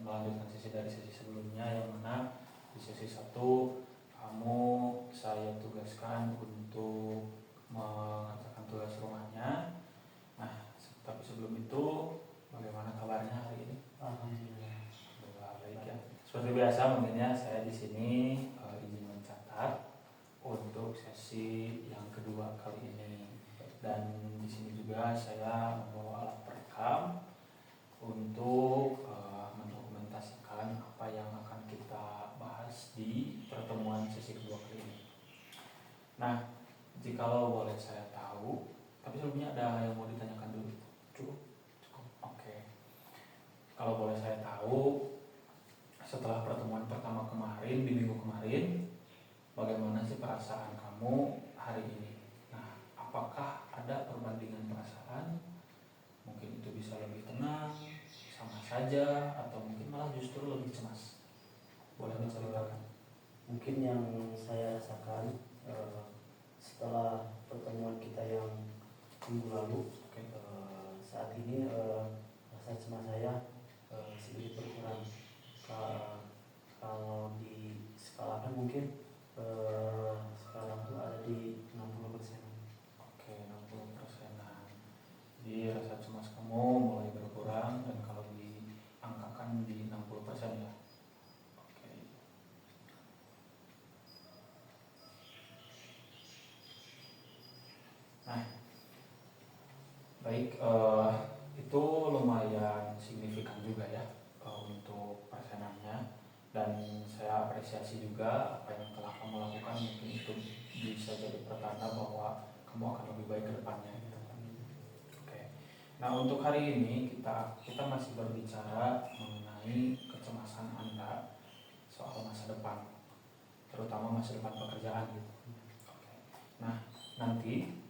melanjutkan sesi dari sesi sebelumnya, yang mana di sesi 1 kamu saya tugaskan untuk mengerjakan tugas rumahnya. Nah, tapi sebelum itu bagaimana kabarnya hari ini? Alhamdulillah. Baik ya. Seperti biasa mungkin ya, saya di sini izin mencatat untuk sesi yang kedua kali ini. Dan di sini juga saya membawa alat perekam untuk mendokumentasikan apa yang akan kita bahas di pertemuan sesi kedua kali ini. Nah, jikalau boleh saya tahu, tapi sebelumnya ada yang mau ditanyakan dulu? Cukup? Oke. Kalau boleh saya tahu, setelah pertemuan pertama kemarin, di minggu kemarin, bagaimana sih perasaan kamu hari ini? Nah, apakah ada perbandingan perasaan? Mungkin itu bisa lebih tenang, sama saja, atau mungkin malah justru lebih cemas? Boleh diceritakan? Mungkin yang saya rasakan setelah pertemuan kita yang minggu lalu, saat ini rasa cemas saya sedikit berkurang. Kalau di skalakan mungkin sekarang tuh ada di 60%. Oke, 60%-an. Jadi rasa cemas kamu mulai berkurang, dan kalau diangkakan di 60% ya. Oke. Nah, baik, itu lumayan signifikan juga ya untuk persenannya, dan saya apresiasi juga apa yang telah kamu lakukan. Mungkin itu bisa jadi pertanda bahwa kamu akan lebih baik ke depannya gitu. Oke. Nah, untuk hari ini kita masih berbicara mengenai kecemasan Anda soal masa depan, terutama masa depan pekerjaan gitu. Oke. Nah, nanti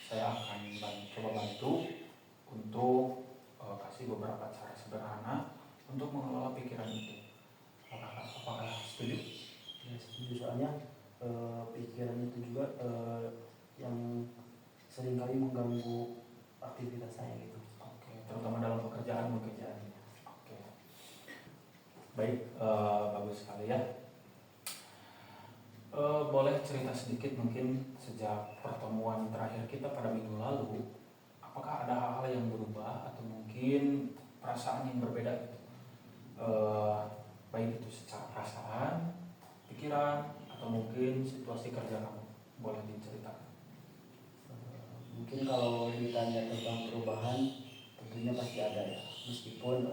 saya akan coba bantu untuk kasih beberapa cara sederhana untuk mengelola pikiran itu. Apakah setuju? Ya, setuju. Soalnya pikiran itu juga yang seringkali mengganggu aktivitas saya gitu. Oke, terutama dalam pekerjaan mungkin ya. Oke. Baik, bagus sekali ya. Boleh cerita sedikit mungkin sejak pertemuan terakhir kita pada minggu lalu, apakah ada hal-hal yang berubah atau mungkin perasaan yang berbeda gitu? Baik itu secara perasaan, pikiran, atau mungkin situasi kerja kamu, boleh diceritakan? Mungkin kalau ditanya tentang perubahan, tentunya pasti ada ya. Meskipun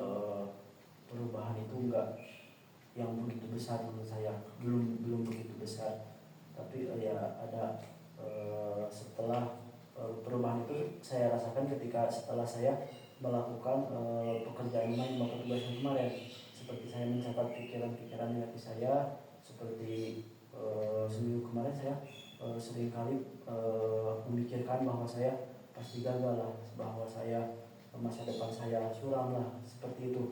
perubahan itu enggak yang begitu besar menurut saya, belum begitu besar, tapi ya ada. Setelah perubahan itu saya rasakan ketika setelah saya melakukan pekerjaan rumah yang bapak tugaskan kemarin, seperti saya mencatat pikiran-pikiran negatif saya, seperti seminggu kemarin saya seringkali memikirkan bahwa saya pasti gagal lah, bahwa saya masa depan saya suram lah, seperti itu.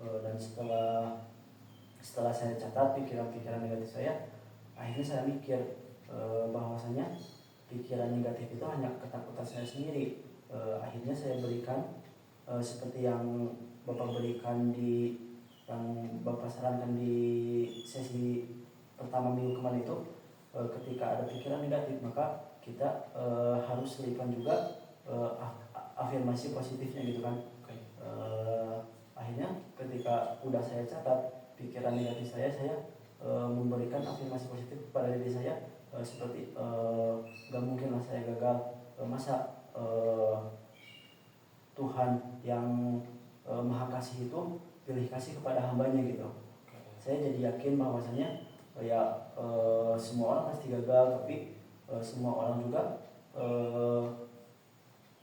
Dan setelah saya catat pikiran-pikiran negatif saya, akhirnya saya mikir bahwasanya pikiran negatif itu hanya ketakutan saya sendiri. Akhirnya saya berikan seperti yang Bapak berikan yang Bapak sarankan di sesi pertama minggu kemarin itu, ketika ada pikiran negatif maka kita harus selipkan juga afirmasi positifnya gitu kan. Akhirnya ketika udah saya catat pikiran negatif saya memberikan afirmasi positif kepada diri saya, seperti gak mungkin lah saya gagal, masa Tuhan yang maha kasih itu pilih kasih kepada hambanya gitu. Saya jadi yakin bahwasanya semua orang pasti gagal, tapi semua orang juga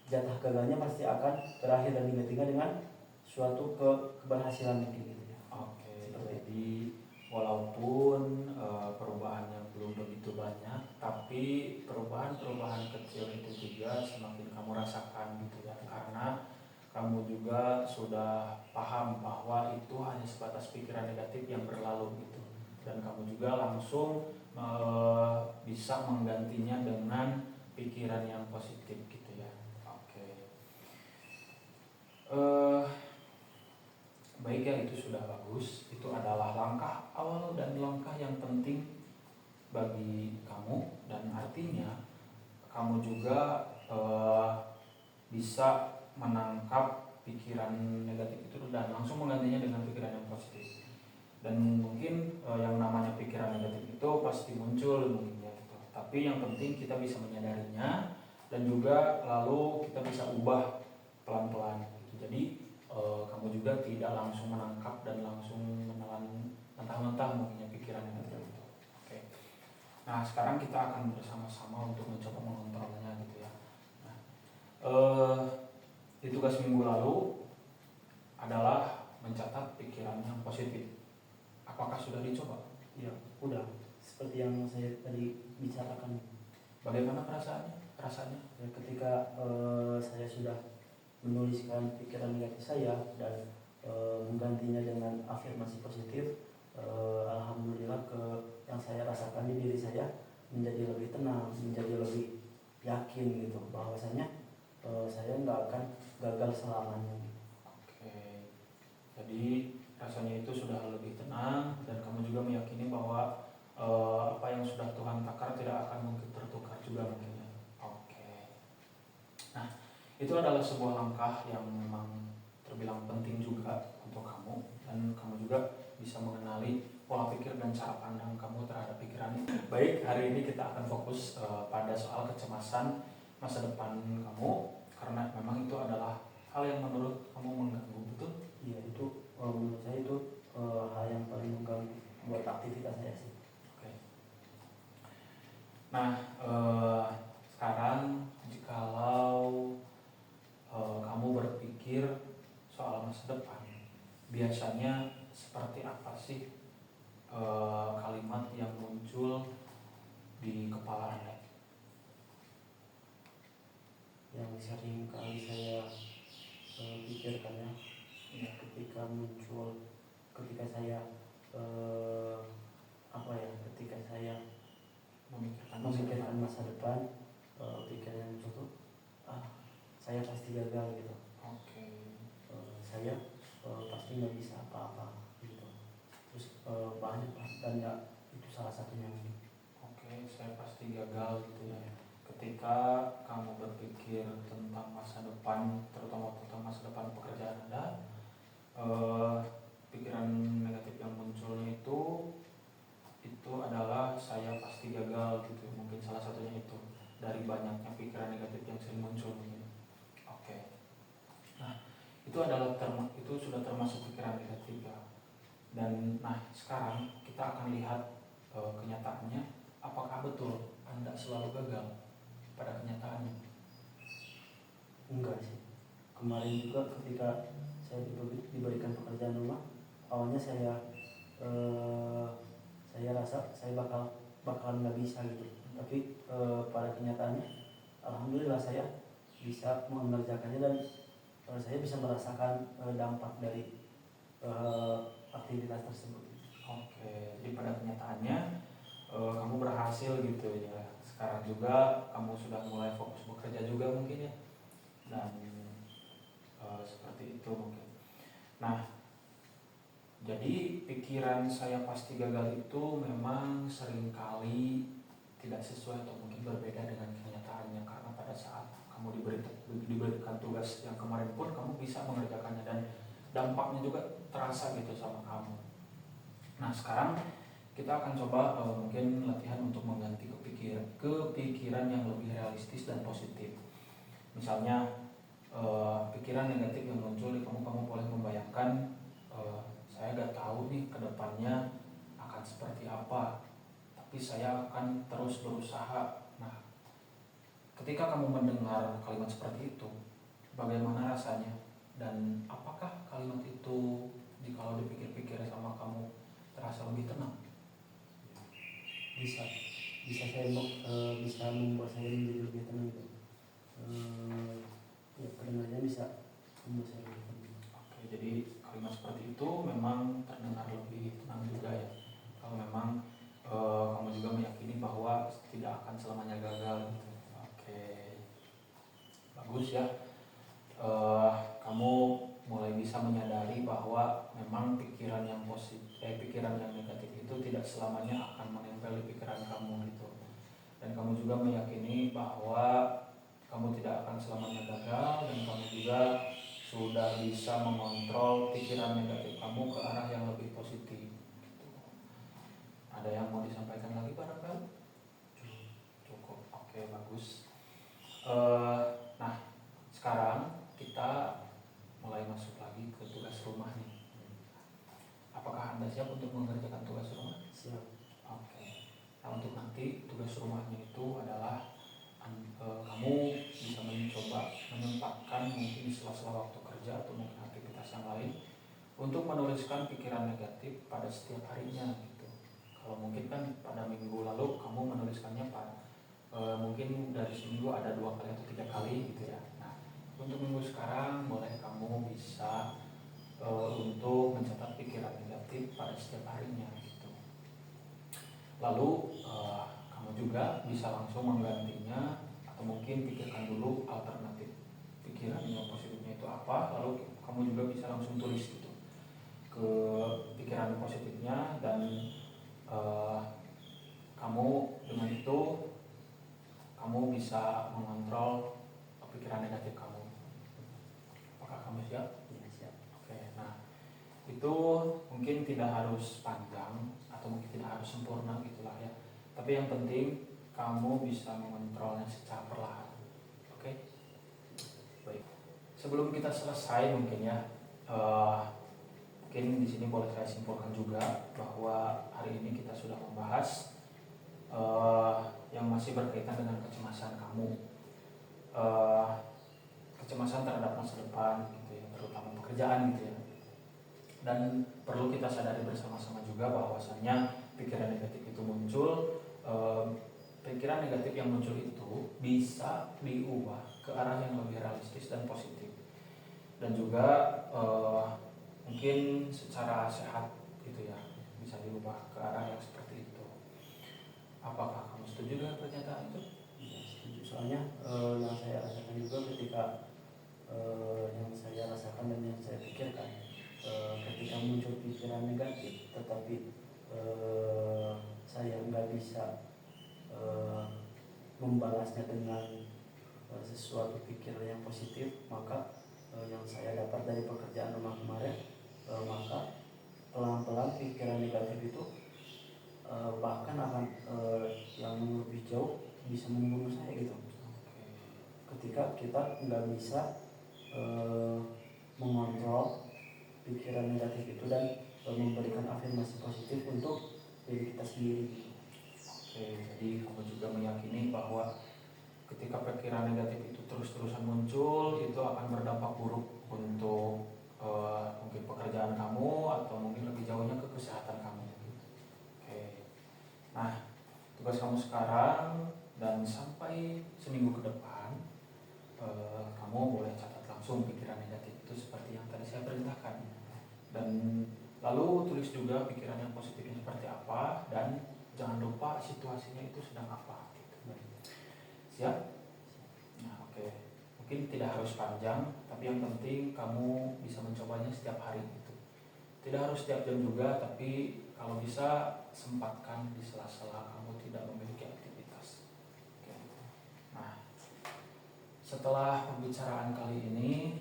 jatah gagalnya pasti akan berakhir dan digantikan dengan suatu keberhasilan mungkin gitu ya. Oke, jadi walaupun perubahan yang belum begitu banyak, tapi perubahan kecil itu juga semakin kamu rasakan gitu ya, karena kamu juga sudah paham bahwa itu hanya sebatas pikiran negatif yang berlalu gitu, dan kamu juga langsung bisa menggantinya dengan pikiran yang positif gitu ya. Oke. Baik ya, itu juga bisa menangkap pikiran negatif itu dan langsung menggantinya dengan pikiran yang positif. Dan mungkin yang namanya pikiran negatif itu pasti muncul mungkin ya gitu. Tapi yang penting kita bisa menyadarinya dan juga lalu kita bisa ubah pelan-pelan gitu. Jadi kamu juga tidak langsung menangkap dan langsung menelan mentah-mentah mungkin ya pikiran negatif itu. Oke. Nah, sekarang kita akan bersama-sama untuk mencoba mengontrolnya gitu ya. Nah, di tugas minggu lalu adalah mencatat pikiran yang positif. Apakah sudah dicoba? Ya, udah. Seperti yang saya tadi bicarakan. Bagaimana rasanya? Ya, ketika saya sudah menuliskan pikiran negatif saya dan menggantinya dengan afirmasi positif, alhamdulillah yang saya rasakan di diri saya menjadi lebih tenang, menjadi lebih yakin gitu bahwasanya saya nggak akan gagal selamanya. Oke. Jadi rasanya itu sudah lebih tenang dan kamu juga meyakini bahwa apa yang sudah Tuhan takar tidak akan mungkin tertukar juga mungkin. Oke. Nah, itu adalah sebuah langkah yang memang terbilang penting juga untuk kamu dan kamu juga bisa mengenali pola pikir dan cara pandang kamu terhadap pikiran itu. Baik, hari ini kita akan fokus pada soal kecemasan masa depan kamu karena memang itu adalah hal yang menurut kamu mengganggu, betul? Iya, itu menurut saya itu hal yang paling mengganggu buat aktivitas saya sih. Oke. Nah, sekarang jikalau kamu berpikir soal masa depan, biasanya seperti apa sih kalimat yang muncul di kepala Anda? Yang sering kali saya pikirkan ya, ketika saya ketika saya memikirkan masa depan, pikiran yang muncul tuh, saya pasti gagal gitu. Oke. Saya pasti nggak bisa apa-apa gitu. Terus banyak lah, dan ya itu salah satunya. Oke, saya pasti gagal gitu ya. Ketika kamu berpikir tentang masa depan, terutama tentang masa depan pekerjaan Anda, pikiran negatif yang munculnya itu adalah saya pasti gagal gitu. Mungkin salah satunya itu dari banyaknya pikiran negatif yang sering muncul mungkin. Oke. Nah, itu sudah termasuk pikiran negatif ya. Dan sekarang kita akan lihat kenyataannya, apakah betul Anda selalu gagal pada kenyataannya? Enggak sih. Kemarin juga ketika saya diberikan pekerjaan rumah, awalnya saya rasa saya bakalan nggak bisa gitu. Tapi pada kenyataannya, alhamdulillah saya bisa mengerjakannya dan saya bisa merasakan dampak dari aktivitas tersebut. Oke, jadi pada kenyataannya kamu berhasil gitu ya. Sekarang juga kamu sudah mulai fokus bekerja juga mungkin ya. Dan seperti itu mungkin. Nah, jadi pikiran saya pasti gagal itu memang seringkali tidak sesuai atau mungkin berbeda dengan kenyataannya, karena pada saat kamu diberikan tugas yang kemarin pun kamu bisa mengerjakannya dan dampaknya juga terasa gitu sama kamu. Nah, sekarang kita akan coba mungkin latihan untuk mengganti kepikiran yang lebih realistis dan positif. Misalnya pikiran negatif yang muncul di kamu boleh membayangkan, saya gak tahu nih kedepannya akan seperti apa, tapi saya akan terus berusaha. Nah, ketika kamu mendengar kalimat seperti itu, bagaimana rasanya? Dan apakah kalimat itu jikalau dipikir-pikir sama kamu terasa lebih tenang? Bisa membuat saya menjadi lebih tenang gitu. Ya, kedengarannya bisa membuat saya lebih tenang. Oke, jadi kalimat seperti itu memang terdengar lebih tenang juga ya. Kalau memang kamu juga meyakini bahwa tidak akan selamanya gagal gitu. Oke, bagus ya. Kamu mulai bisa menyadari bahwa memang pikiran yang negatif itu tidak selamanya akan menempel di pikiran kamu gitu. Dan kamu juga meyakini bahwa kamu tidak akan selamanya gagal, dan kamu juga sudah bisa mengontrol pikiran negatif kamu ke arah yang lebih positif. Ada yang mau disampaikan lagi barangkali? Cukup, oke, bagus. Nah, sekarang kita mulai masuk lagi ke tugas rumah nih. Apakah Anda siap untuk mengerjakan tugas rumah? Siap. Oke. Nah, untuk nanti tugas rumahnya itu adalah kamu bisa mencoba menyempatkan mungkin di sela-sela waktu kerja atau mungkin aktivitas yang lain untuk menuliskan pikiran negatif pada setiap harinya gitu. Kalau mungkin kan pada minggu lalu kamu menuliskannya mungkin dari seminggu ada 2 kali atau 3 kali gitu ya. Nah, untuk minggu sekarang boleh kamu bisa untuk mencatat pikiran negatif pada setiap harinya gitu. Lalu kamu juga bisa langsung menggantinya, atau mungkin pikirkan dulu alternatif pikiran yang positifnya itu apa, lalu kamu juga bisa langsung tulis gitu ke pikiran positifnya, dan kamu dengan itu kamu bisa mengontrol pikiran negatif kamu. Apakah kamu siap? Ya, siap. Oke, nah itu mungkin tidak harus panjang atau mungkin tidak harus sempurna gitulah ya, tapi yang penting kamu bisa mengontrolnya secara perlahan. Oke, baik. Sebelum kita selesai mungkin ya, mungkin di sini boleh saya simpulkan juga bahwa hari ini kita sudah membahas yang masih berkaitan dengan kecemasan kamu, kecemasan terhadap masa depan gitu ya, terutama pekerjaan gitu ya. Dan perlu kita sadari bersama-sama juga bahwasanya pikiran negatif itu muncul, pikiran negatif yang muncul itu bisa diubah ke arah yang lebih realistis dan positif, dan juga mungkin secara sehat gitu ya, bisa diubah ke arah yang seperti itu. Apakah kamu setuju dengan pernyataan itu? Ya, setuju. Soalnya yang saya rasakan juga ketika yang saya rasakan dan yang saya pikirkan, ketika muncul pikiran negatif tetapi saya nggak bisa membalasnya dengan sesuatu pikiran yang positif, maka yang saya dapat dari pekerjaan rumah kemarin, maka pelan-pelan pikiran negatif itu bahkan akan yang lebih jauh bisa membunuh saya gitu. Ketika kita nggak bisa mengontrol pikiran negatif itu dan memberikan afirmasi positif untuk diri kita sendiri gitu. Oke, jadi kamu juga meyakini bahwa ketika pikiran negatif itu terus-terusan muncul, itu akan berdampak buruk untuk mungkin pekerjaan kamu atau mungkin lebih jauhnya ke kesehatan kamu. Oke, nah tugas kamu sekarang dan sampai seminggu ke depan, kamu boleh catat langsung pikiran negatif itu seperti yang tadi saya perintahkan, dan lalu tulis juga pikiran yang positifnya seperti apa, dan jangan lupa situasinya itu sedang apa gitu. Siap? Nah, oke. Mungkin tidak harus panjang, tapi yang penting kamu bisa mencobanya setiap hari gitu. Tidak harus setiap jam juga, tapi kalau bisa sempatkan di sela-sela kamu tidak memiliki aktivitas. Oke. Nah, setelah pembicaraan kali ini,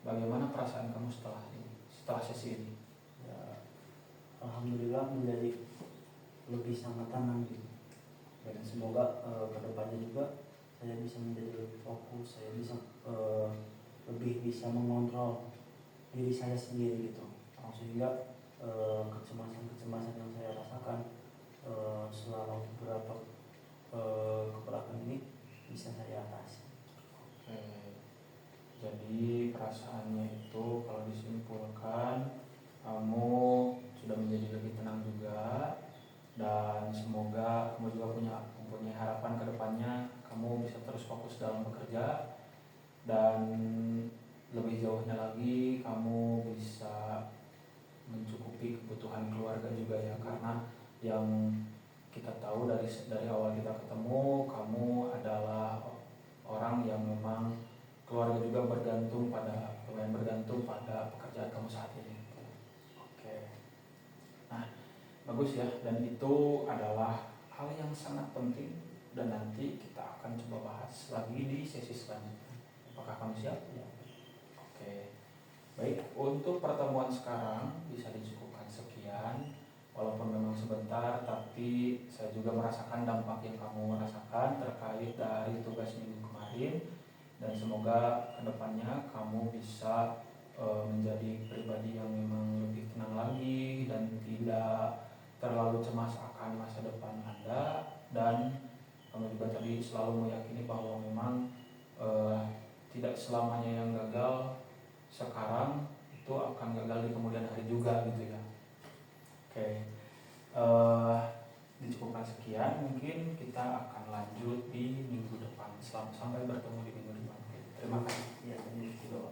bagaimana perasaan kamu setelah sesi ini? Ya, alhamdulillah menjadi lebih sangat tenang gitu. Dan semoga kedepannya juga saya bisa menjadi lebih fokus, saya bisa lebih bisa mengontrol diri saya sendiri gitu, sehingga kecemasan yang saya rasakan selama beberapa kebelakang ini bisa saya atasi. Oke. Jadi perasaannya itu kalau disimpulkan, kamu sudah menjadi lebih tenang juga, dan semoga kamu juga mempunyai harapan ke depannya kamu bisa terus fokus dalam bekerja, dan lebih jauhnya lagi kamu bisa mencukupi kebutuhan keluarga juga ya, karena yang kita tahu dari awal kita ketemu, kamu adalah orang yang memang keluarga juga lumayan bergantung pada pekerjaan kamu saat ini. Oke. Nah, bagus ya, dan itu adalah hal yang sangat penting dan nanti kita akan coba bahas lagi di sesi selanjutnya. Apakah kamu siap? Ya. Oke. Baik, untuk pertemuan sekarang bisa dicukupkan sekian. Walaupun memang sebentar, tapi saya juga merasakan dampak yang kamu rasakan terkait dari tugas minggu kemarin. Dan semoga kedepannya kamu bisa menjadi pribadi yang memang lebih tenang lagi dan tidak terlalu cemas akan masa depan Anda. Dan kamu juga tadi selalu meyakini bahwa memang tidak selamanya yang gagal sekarang itu akan gagal di kemudian hari juga gitu ya. Oke, dicukupkan sekian. Mungkin kita akan lanjut di minggu depan. Sampai bertemu di minggu depan. Terima kasih. Ya, ini juga.